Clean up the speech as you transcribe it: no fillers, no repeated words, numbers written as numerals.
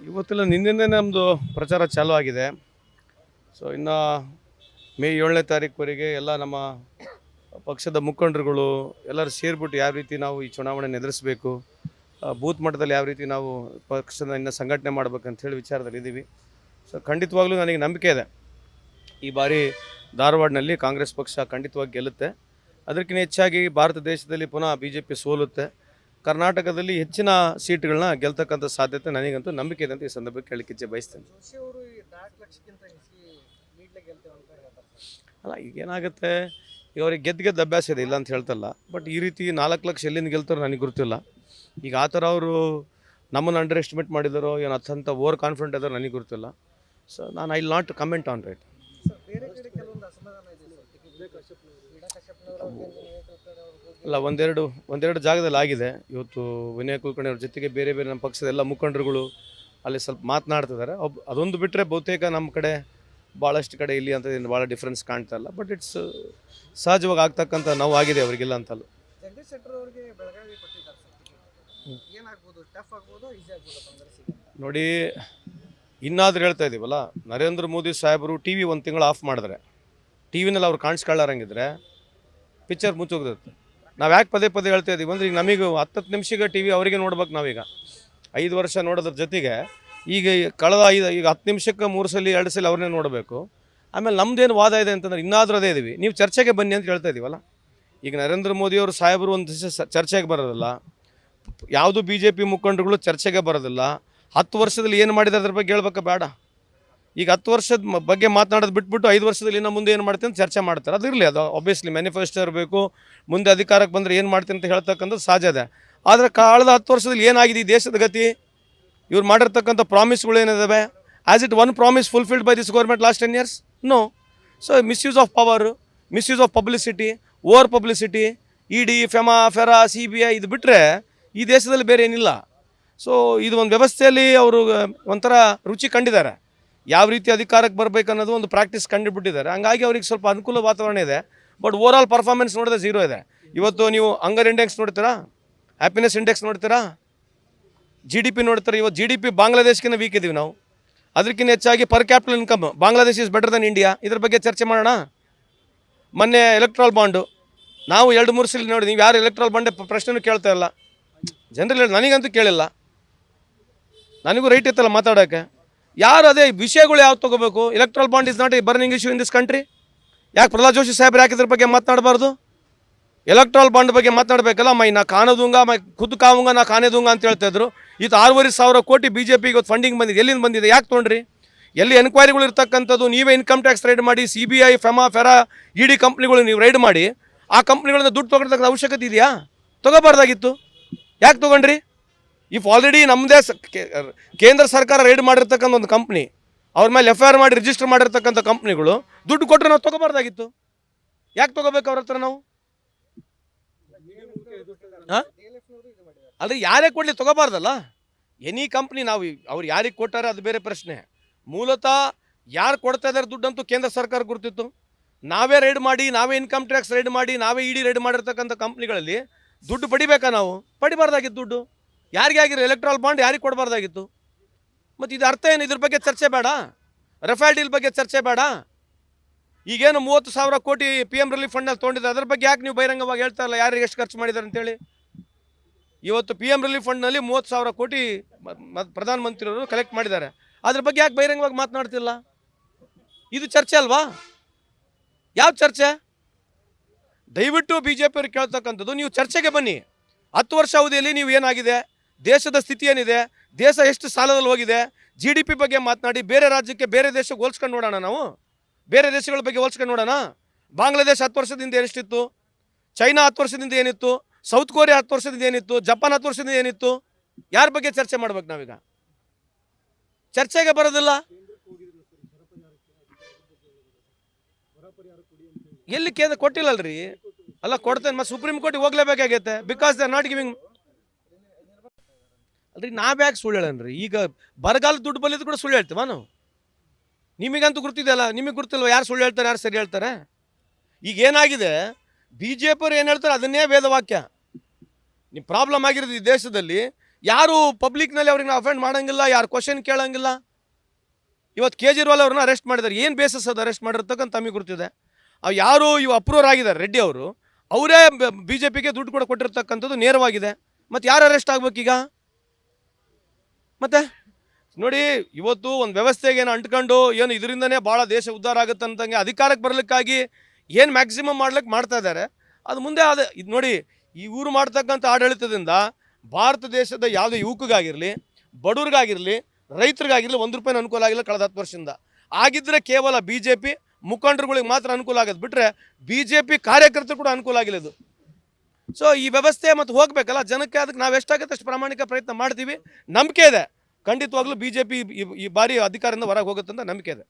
ಇವತ್ತೆಲ್ಲ ನಿನ್ನೆ ನಮ್ಮದು ಪ್ರಚಾರ ಚಾಲೂ ಆಗಿದೆ. ಸೊ ಇನ್ನು ಮೇ 7ನೇ ತಾರೀಕುವರೆಗೆ ಎಲ್ಲ ನಮ್ಮ ಪಕ್ಷದ ಮುಖಂಡರುಗಳು ಎಲ್ಲರೂ ಸೇರಿಬಿಟ್ಟು ಯಾವ ರೀತಿ ನಾವು ಈ ಚುನಾವಣೆಯನ್ನು ಎದುರಿಸಬೇಕು, ಬೂತ್ ಮಟ್ಟದಲ್ಲಿ ಯಾವ ರೀತಿ ನಾವು ಪಕ್ಷದ ಇನ್ನು ಸಂಘಟನೆ ಮಾಡಬೇಕಂತ ಹೇಳಿ ವಿಚಾರದಲ್ಲಿ ಇದ್ದೀವಿ. ಸೊ ಖಂಡಿತವಾಗ್ಲೂ ನನಗೆ ನಂಬಿಕೆ ಇದೆ, ಈ ಬಾರಿ ಧಾರವಾಡನಲ್ಲಿ ಕಾಂಗ್ರೆಸ್ ಪಕ್ಷ ಖಂಡಿತವಾಗಿ ಗೆಲ್ಲುತ್ತೆ. ಅದಕ್ಕಿಂತ ಹೆಚ್ಚಾಗಿ ಭಾರತ ದೇಶದಲ್ಲಿ ಪುನಃ BJP ಸೋಲುತ್ತೆ. ಕರ್ನಾಟಕದಲ್ಲಿ ಹೆಚ್ಚಿನ ಸೀಟ್ಗಳನ್ನ ಗೆಲ್ತಕ್ಕಂಥ ಸಾಧ್ಯತೆ ನನಗಂತೂ ನಂಬಿಕೆ ಇದೆ ಅಂತ ಈ ಸಂದರ್ಭಕ್ಕೆ ಹೇಳಲಿಕ್ಕೆ ಬಯಸ್ತೇನೆ. ಅಲ್ಲ, ಈಗೇನಾಗುತ್ತೆ, ಈಗ ಅವ್ರಿಗೆ ಗೆದ್ದು ಅಭ್ಯಾಸ ಇದೆ, ಇಲ್ಲ ಅಂತ ಹೇಳ್ತಲ್ಲ. ಬಟ್ ಈ ರೀತಿ 4 ಲಕ್ಷ ಎಲ್ಲಿಂದ ಗೆಲ್ತಾರೋ ನನಗೆ ಗೊತ್ತಿಲ್ಲ. ಈಗ ಆ ಥರ ಅವರು ನಮ್ಮನ್ನು ಅಂಡರ್ ಎಸ್ಟಿಮೇಟ್ ಮಾಡಿದಾರೋ ಏನು ಅತ್ಯಂತ ಓವರ್ ಕಾನ್ಫಿಡೆಂಟ್ ಅದಾರೋ ನನಗೆ ಗೊತ್ತಿಲ್ಲ. ಸೊ ನಾನು I will not comment on right. ಅಲ್ಲ, ಒಂದೆರಡು ಜಾಗದಲ್ಲಿ ಆಗಿದೆ. ಇವತ್ತು ವಿನಯ್ ಕುಲಕರ್ಣಿ ಅವ್ರ ಜೊತೆಗೆ ಬೇರೆ ಬೇರೆ ನಮ್ಮ ಪಕ್ಷದ ಎಲ್ಲ ಮುಖಂಡರುಗಳು ಅಲ್ಲಿ ಸ್ವಲ್ಪ ಮಾತನಾಡ್ತಿದ್ದಾರೆ. ಅದೊಂದು ಬಿಟ್ಟರೆ ಬಹುತೇಕ ನಮ್ಮ ಕಡೆ ಭಾಳಷ್ಟು ಕಡೆ ಇಲ್ಲಿ ಅಂತ ಭಾಳ ಡಿಫ್ರೆನ್ಸ್ ಕಾಣ್ತಾ ಇಲ್ಲ. ಬಟ್ ಇಟ್ಸ್ ಸಹಜವಾಗಿ ಆಗ್ತಕ್ಕಂಥ ನೋವು ಆಗಿದೆ ಅವರಿಗೆಲ್ಲ ಅಂತಲ್ಲ. ನೋಡಿ, ಇನ್ನಾದರೂ ಹೇಳ್ತಾ ಇದ್ದೀವಲ್ಲ, ನರೇಂದ್ರ ಮೋದಿ ಸಾಹೇಬರು TV ಒಂದು ತಿಂಗಳು ಆಫ್ ಮಾಡಿದ್ರೆ, TVನಲ್ಲಿ ಅವ್ರು ಕಾಣಿಸ್ಕೊಳ್ಳಾರಂಗಿದ್ರೆ ಪಿಕ್ಚರ್ ಮುಚ್ಚೋಗಿರುತ್ತೆ. ನಾವು ಯಾಕೆ ಪದೇ ಪದೇ ಹೇಳ್ತಾ ಇದ್ದೀವಿ ಅಂದರೆ, ಈಗ ನಮಗೆ 10 ನಿಮಿಷಕ್ಕೆ TV ಅವರಿಗೆ ನೋಡ್ಬೇಕು. ನಾವೀಗ 5 ವರ್ಷ ನೋಡೋದ್ರ ಜೊತೆಗೆ ಈಗ ಕಳೆದ ಈಗ 10 ನಿಮಿಷಕ್ಕೆ 3 ಸಲ 2 ಸಲ ಅವ್ರನ್ನೇ ನೋಡಬೇಕು. ಆಮೇಲೆ ನಮ್ಮದೇನು ವಾದ ಇದೆ ಅಂತಂದ್ರೆ ಇನ್ನಾದರೂ ಅದೇ ಇದ್ದೀವಿ, ನೀವು ಚರ್ಚೆಗೆ ಬನ್ನಿ ಅಂತ ಹೇಳ್ತಾ ಇದ್ದೀವಲ್ಲ. ಈಗ ನರೇಂದ್ರ ಮೋದಿಯವರು ಸಾಹೇಬರು ಒಂದು ದಿವಸ ಚರ್ಚೆಗೆ ಬರೋದಿಲ್ಲ, ಯಾವುದು BJP ಮುಖಂಡರುಗಳು ಚರ್ಚೆಗೆ ಬರೋದಿಲ್ಲ. 10 ವರ್ಷದಲ್ಲಿ ಏನು ಮಾಡಿದ್ರೆ ಅದ್ರ ಬಗ್ಗೆ ಹೇಳ್ಬೇಕಾ ಬೇಡ? ಈಗ 10 ವರ್ಷದ ಬಗ್ಗೆ ಮಾತನಾಡೋದು ಬಿಟ್ಬಿಟ್ಟು 5 ವರ್ಷದಲ್ಲಿ ಇನ್ನು ಮುಂದೆ ಏನು ಮಾಡ್ತೀನಿ ಅಂತ ಚರ್ಚೆ ಮಾಡ್ತಾರೆ. ಅದಿರಲಿ, ಅದು ಆಬ್ವಿಯಸ್ಲಿ ಮ್ಯಾನಿಫೆಸ್ಟೋ ಇರಬೇಕು. ಮುಂದೆ ಅಧಿಕಾರಕ್ಕೆ ಬಂದರೆ ಏನು ಮಾಡ್ತೀನಿ ಅಂತ ಹೇಳ್ತಕ್ಕಂಥದ್ದು ಸಹಜ ಇದೆ. ಆದರೆ ಕಳೆದ 10 ವರ್ಷದಲ್ಲಿ ಏನಾಗಿದೆ ಈ ದೇಶದ ಗತಿ? ಇವ್ರು ಮಾಡಿರ್ತಕ್ಕಂಥ ಪ್ರಾಮಿಸ್ಗಳು ಏನಿದ್ದಾವೆ? As it one promise fulfilled by this government last 10 years? No. So misuse of power, misuse of publicity, over publicity, ED, FEMA, FERA, CBI ಇದು ಬಿಟ್ಟರೆ ಈ ದೇಶದಲ್ಲಿ ಬೇರೆ ಏನಿಲ್ಲ. ಸೊ ಇದು ಒಂದು ವ್ಯವಸ್ಥೆಯಲ್ಲಿ ಅವರು ಒಂಥರ ರುಚಿ ಕಂಡಿದ್ದಾರೆ, ಯಾವ ರೀತಿ ಅಧಿಕಾರಕ್ಕೆ ಬರಬೇಕು ಅನ್ನೋದು ಒಂದು ಪ್ರಾಕ್ಟೀಸ್ ಕಂಡುಬಿಟ್ಟಿದ್ದಾರೆ. ಹಂಗಾಗಿ ಅವ್ರಿಗೆ ಸ್ವಲ್ಪ ಅನುಕೂಲ ವಾತಾವರಣ ಇದೆ. ಬಟ್ ಓವರ್ ಆಲ್ ಪರ್ಫಾರ್ಮೆನ್ಸ್ ನೋಡಿದ್ರೆ ಝೀರೋ ಇದೆ. ಇವತ್ತು ನೀವು ಹಂಗರ್ ಇಂಡೆಕ್ಸ್ ನೋಡ್ತೀರಾ, ಹ್ಯಾಪಿನೆಸ್ ಇಂಡೆಕ್ಸ್ ನೋಡ್ತೀರಾ, GDP ನೋಡ್ತಾರೆ. ಇವತ್ತು GDP ಬಾಂಗ್ಲಾದೇಶಕ್ಕಿಂತ ವೀಕ್ ಇದ್ದೀವಿ ನಾವು. ಅದಕ್ಕಿಂತ ಹೆಚ್ಚಾಗಿ per capital income Bangladesh is better than India. ಇದ್ರ ಬಗ್ಗೆ ಚರ್ಚೆ ಮಾಡೋಣ. ಮೊನ್ನೆ ಎಲೆಕ್ಟ್ರಲ್ ಬಾಂಡು ನಾವು 2-3 ಸಲ ನೋಡಿ, ನೀವು ಯಾರು ಎಲೆಕ್ಟ್ರಲ್ ಬಾಂಡೆ ಪ್ರಶ್ನೆನೂ ಕೇಳ್ತಾ ಇಲ್ಲ. ಜನರಲ್ ನನಗಂತೂ ಕೇಳಿಲ್ಲ, ನನಗೂ ರೈಟ್ ಇತ್ತಲ್ಲ ಮಾತಾಡೋಕ್ಕೆ. ಯಾರು ಅದೇ ವಿಷಯಗಳು ಯಾವ್ದು ತೊಗೋಬೇಕು? Electoral bond is not A burning issue in this country. ಯಾಕೆ ಪ್ರಹ್ಲಾದ್ ಜೋಶಿ ಸಾಹೇಬ್ರು ಯಾಕೆ ಇದ್ರ ಬಗ್ಗೆ ಮಾತನಾಡಬಾರ್ದು? ಎಲೆಕ್ಟ್ರಲ್ ಬಾಂಡ್ ಬಗ್ಗೆ ಮಾತನಾಡಬೇಕಲ್ಲ. ನಾ ಖಾನೆ ದೂಂಗ, ಖುದ್ದು ಕಾವುಂಗ, ನಾ ಖಾನೆ ದೂಂಗ ಅಂತ ಹೇಳ್ತಾ ಇದ್ರು. ಇದು 6,500 ಕೋಟಿ BJP ಇವತ್ತು ಫಂಡಿಂಗ್ ಬಂದಿದೆ. ಎಲ್ಲಿಂದ ಬಂದಿದೆ? ಯಾಕೆ ತೊಗೊಂಡ್ರಿ? ಎಲ್ಲಿ ಎನ್ಕ್ವೈರಿಗಳು ಇರ್ತಕ್ಕಂಥದ್ದು? ನೀವೇ ಇನ್ಕಮ್ ಟ್ಯಾಕ್ಸ್ ರೈಡ್ ಮಾಡಿ, CBI, FEMA, FERA, ED ಕಂಪ್ನಿಗಳು ನೀವು ರೈಡ್ ಮಾಡಿ, ಆ ಕಂಪ್ನಿಗಳಿಂದ ದುಡ್ಡು ತೊಗೊಳ್ತಕ್ಕಂಥ ಅವಶ್ಯಕತೆ ಇದೆಯಾ? ತೊಗೋಬಾರ್ದಾಗಿತ್ತು. ಯಾಕೆ ತೊಗೊಂಡ್ರಿ? ಇಫ್ ಆಲ್ರೆಡಿ ನಮ್ಮದೇ ಕೇಂದ್ರ ಸರ್ಕಾರ ರೈಡ್ ಮಾಡಿರ್ತಕ್ಕಂಥ ಒಂದು ಕಂಪ್ನಿ, ಅವ್ರ ಮೇಲೆ FIR ಮಾಡಿ ರಿಜಿಸ್ಟರ್ ಮಾಡಿರ್ತಕ್ಕಂಥ ಕಂಪ್ನಿಗಳು ದುಡ್ಡು ಕೊಟ್ಟರೆ ನಾವು ತೊಗೋಬಾರ್ದಾಗಿತ್ತು. ಯಾಕೆ ತೊಗೋಬೇಕು ಅವ್ರ ಹತ್ರ ನಾವು? ಹಾಂ, ಅಲ್ರಿ, ಯಾರೇ ಕೊಡಲಿ ತೊಗೋಬಾರ್ದಲ್ಲ. ಎನಿ ಕಂಪ್ನಿ ನಾವು ಅವ್ರು ಯಾರಿಗೆ ಕೊಟ್ಟಾರೆ ಅದು ಬೇರೆ ಪ್ರಶ್ನೆ. ಮೂಲತಃ ಯಾರು ಕೊಡ್ತಾ ಇದ್ದಾರೆ ದುಡ್ಡಂತೂ ಕೇಂದ್ರ ಸರ್ಕಾರ ಗುರ್ತಿತ್ತು. ನಾವೇ ರೈಡ್ ಮಾಡಿ, ನಾವೇ ಇನ್ಕಮ್ ಟ್ಯಾಕ್ಸ್ ರೈಡ್ ಮಾಡಿ, ನಾವೇ ED ರೈಡ್ ಮಾಡಿರ್ತಕ್ಕಂಥ ಕಂಪ್ನಿಗಳಲ್ಲಿ ದುಡ್ಡು ಪಡಿಬೇಕಾ? ನಾವು ಪಡಿಬಾರ್ದಾಗಿತ್ತು ದುಡ್ಡು. ಯಾರಿಗೆ ಆಗಿರೋ ಎಲೆಕ್ಟ್ರಲ್ ಬಾಂಡ್ ಯಾರಿಗೆ ಕೊಡಬಾರ್ದಾಗಿತ್ತು? ಮತ್ತು ಇದು ಅರ್ಥ ಏನು? ಇದ್ರ ಬಗ್ಗೆ ಚರ್ಚೆ ಬೇಡ? ರಫೇಲ್ ಡೀಲ್ ಬಗ್ಗೆ ಚರ್ಚೆ ಬೇಡ? ಈಗೇನು 30,000 ಕೋಟಿ PM ರಿಲೀಫ್ ಫಂಡ್ನಲ್ಲಿ ತೊಗೊಂಡಿದ್ದಾರೆ, ಅದ್ರ ಬಗ್ಗೆ ಯಾಕೆ ನೀವು ಬಹಿರಂಗವಾಗಿ ಹೇಳ್ತಾ ಇಲ್ಲ ಯಾರಿಗೆ ಎಷ್ಟು ಖರ್ಚು ಮಾಡಿದ್ದಾರೆ ಅಂತೇಳಿ? ಇವತ್ತು PM ರಿಲೀಫ್ ಫಂಡ್ನಲ್ಲಿ 30,000 ಕೋಟಿ ಪ್ರಧಾನಮಂತ್ರಿಯವರು ಕಲೆಕ್ಟ್ ಮಾಡಿದ್ದಾರೆ. ಅದ್ರ ಬಗ್ಗೆ ಯಾಕೆ ಬಹಿರಂಗವಾಗಿ ಮಾತನಾಡ್ತಿಲ್ಲ? ಇದು ಚರ್ಚೆ ಅಲ್ವಾ? ಯಾವ ಚರ್ಚೆ? ದಯವಿಟ್ಟು BJP ಅವ್ರಿಗೆ ಕೇಳ್ತಕ್ಕಂಥದ್ದು, ನೀವು ಚರ್ಚೆಗೆ ಬನ್ನಿ. 10 ವರ್ಷ ಅವಧಿಯಲ್ಲಿ ನೀವು ಏನಾಗಿದೆ, ದೇಶದ ಸ್ಥಿತಿ ಏನಿದೆ, ದೇಶ ಎಷ್ಟು ಸಾಲದಲ್ಲಿ ಹೋಗಿದೆ, GDP ಬಗ್ಗೆ ಮಾತನಾಡಿ. ಬೇರೆ ರಾಜ್ಯಕ್ಕೆ, ಬೇರೆ ದೇಶಕ್ಕೆ ಹೋಲ್ಸ್ಕೊಂಡು ನೋಡೋಣ. ನಾವು ಬೇರೆ ದೇಶಗಳ ಬಗ್ಗೆ ಹೋಲ್ಸ್ಕೊಂಡು ನೋಡೋಣ. ಬಾಂಗ್ಲಾದೇಶ 10 ವರ್ಷದಿಂದ ಎಷ್ಟಿತ್ತು, ಚೈನಾ 10 ವರ್ಷದಿಂದ ಏನಿತ್ತು, ಸೌತ್ ಕೊರಿಯಾ 10 ವರ್ಷದಿಂದ ಏನಿತ್ತು, ಜಪಾನ್ 10 ವರ್ಷದಿಂದ ಏನಿತ್ತು? ಯಾರ ಬಗ್ಗೆ ಚರ್ಚೆ ಮಾಡ್ಬೇಕು ನಾವೀಗ? ಚರ್ಚೆಗೆ ಬರೋದಿಲ್ಲ. ಎಲ್ಲಿ ಕೇಂದ್ರ ಕೊಟ್ಟಿಲ್ಲಲ್ರಿ? ಅಲ್ಲ, ಕೊಡ್ತೇನೆ, ಮತ್ತು ಸುಪ್ರೀಂ ಕೋರ್ಟಿಗೆ ಹೋಗ್ಲೇಬೇಕಾಗೈತೆ. Because they are not giving. Alright, ನಾವ್ಯಾಕೆ ಸುಳ್ಳು ಹೇಳನ್ರಿ? ಈಗ ಬರಗಾಲ ದುಡ್ಡು ಬಲ್ಲಿದ್ದು ಕೂಡ ಸುಳ್ಳು ಹೇಳ್ತೀವ ನಾವು? ನಿಮಗಂತೂ ಗೊತ್ತಿದೆಯಲ್ಲ, ನಿಮಗೆ ಗೊತ್ತಿಲ್ವ ಯಾರು ಸುಳ್ಳು ಹೇಳ್ತಾರೆ, ಯಾರು ಸರಿ ಹೇಳ್ತಾರೆ? ಈಗ ಏನಾಗಿದೆ, BJP ಅವ್ರು ಏನು ಹೇಳ್ತಾರೆ ಅದನ್ನೇ ವೇದವಾಕ್ಯ. ನೀವು ಪ್ರಾಬ್ಲಮ್ ಆಗಿರೋದು ಈ ದೇಶದಲ್ಲಿ ಯಾರು ಪಬ್ಲಿಕ್ನಲ್ಲಿ ಅವ್ರಿಗೆ ನಾವು ಅಫೆಂಡ್ ಮಾಡೋಂಗಿಲ್ಲ, ಯಾರು ಕ್ವಶನ್ ಕೇಳೋಂಗಿಲ್ಲ. ಇವತ್ತು ಕೇಜ್ರಿವಾಲ್ ಅವ್ರನ್ನ ಅರೆಸ್ಟ್ ಮಾಡಿದ್ದಾರೆ. ಏನು ಬೇಸಸ್ ಅದು ಅರೆಸ್ಟ್ ಮಾಡಿರ್ತಕ್ಕಂಥ ತಮಗೆ ಗೊತ್ತಿದೆ. ಅವು ಯಾರು ಇವು ಅಪ್ರೂವರ್ ಆಗಿದ್ದಾರೆ ರೆಡ್ಡಿ ಅವರು, ಅವರೇ BJPಗೆ ದುಡ್ಡು ಕೂಡ ಕೊಟ್ಟಿರ್ತಕ್ಕಂಥದ್ದು ನೇರವಾಗಿದೆ. ಮತ್ತು ಯಾರು ಅರೆಸ್ಟ್ ಆಗ್ಬೇಕೀಗ? ಮತ್ತೆ ನೋಡಿ, ಇವತ್ತು ಒಂದು ವ್ಯವಸ್ಥೆಗೆ ಏನು ಅಂಟ್ಕೊಂಡು ಏನು ಇದರಿಂದನೇ ಭಾಳ ದೇಶ ಉದ್ಧಾರ ಆಗುತ್ತೆ ಅಂತಂಗೆ ಅಧಿಕಾರಕ್ಕೆ ಬರಲಿಕ್ಕಾಗಿ ಏನು ಮ್ಯಾಕ್ಸಿಮಮ್ ಮಾಡ್ಲಿಕ್ಕೆ ಮಾಡ್ತಾ ಇದ್ದಾರೆ. ಅದು ಮುಂದೆ ಅದು ಇದು ನೋಡಿ, ಇವರು ಮಾಡ್ತಕ್ಕಂಥ ಆಡಳಿತದಿಂದ ಭಾರತ ದೇಶದ ಯಾವುದೇ ಯುವಕಗಾಗಿರಲಿ, ಬಡವ್ರಿಗಾಗಿರಲಿ, ರೈತರಿಗಾಗಿರಲಿ ₹1 ಅನುಕೂಲ ಆಗಿಲ್ಲ ಕಳೆದ 10 ವರ್ಷದಿಂದ. ಆಗಿದ್ದರೆ ಕೇವಲ BJP ಮುಖಂಡರುಗಳಿಗೆ ಮಾತ್ರ ಅನುಕೂಲ ಆಗೋದು ಬಿಟ್ಟರೆ BJP ಕಾರ್ಯಕರ್ತರು ಕೂಡ ಅನುಕೂಲ ಆಗಿಲ್ಲ ಇದು. ಸೊ ಈ ವ್ಯವಸ್ಥೆ ಮತ್ತು ಹೋಗಬೇಕಲ್ಲ ಜನಕ್ಕೆ. ಅದಕ್ಕೆ ನಾವು ಎಷ್ಟಾಗುತ್ತೆ ಅಷ್ಟು ಪ್ರಾಮಾಣಿಕ ಪ್ರಯತ್ನ ಮಾಡ್ತೀವಿ. ನಂಬಿಕೆ ಇದೆ, ಖಂಡಿತವಾಗ್ಲೂ BJP ಈ ಬಾರಿ ಅಧಿಕಾರದಿಂದ ಹೊರಗೆ ಹೋಗುತ್ತೆ ಅಂತ ನಂಬಿಕೆ ಇದೆ.